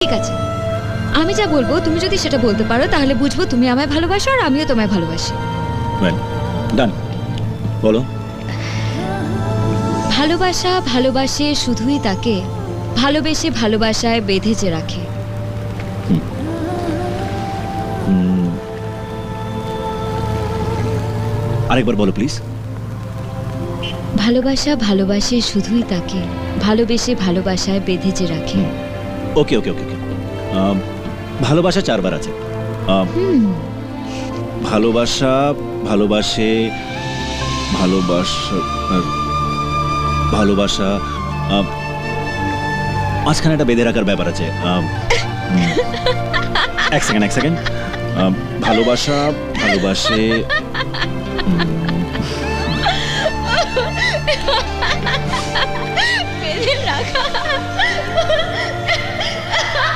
ঠিক আছে, আমি যা বলবো তুমি যদি সেটা বলতে পারো তাহলে বুঝবো তুমি আমায় ভালোবাসো আর আমিও তোমায় ভালোবাসি। ডান, বলো। ভালোবাসা ভালোবাসে শুধুই তাকে ভালোবেসে ভালোবাসায় বেঁধে যে রাখে। আরেকবার বলো প্লিজ। ভালোবাসা ভালোবাসে শুধুই তাকে ভালোবেসে ভালোবাসায় বেঁধে যে রাখে। ওকে ওকে ওকে ওকে। ভালোবাসা 4 বার আছে। ভালোবাসা, ভালোবাসে, ভালোবাসা, ভালোবাসা, মাঝখানে একটা বেঁধে রাখার ব্যাপার আছে। এক সেকেন্ড। ভালোবাসা, ভালোবাসে,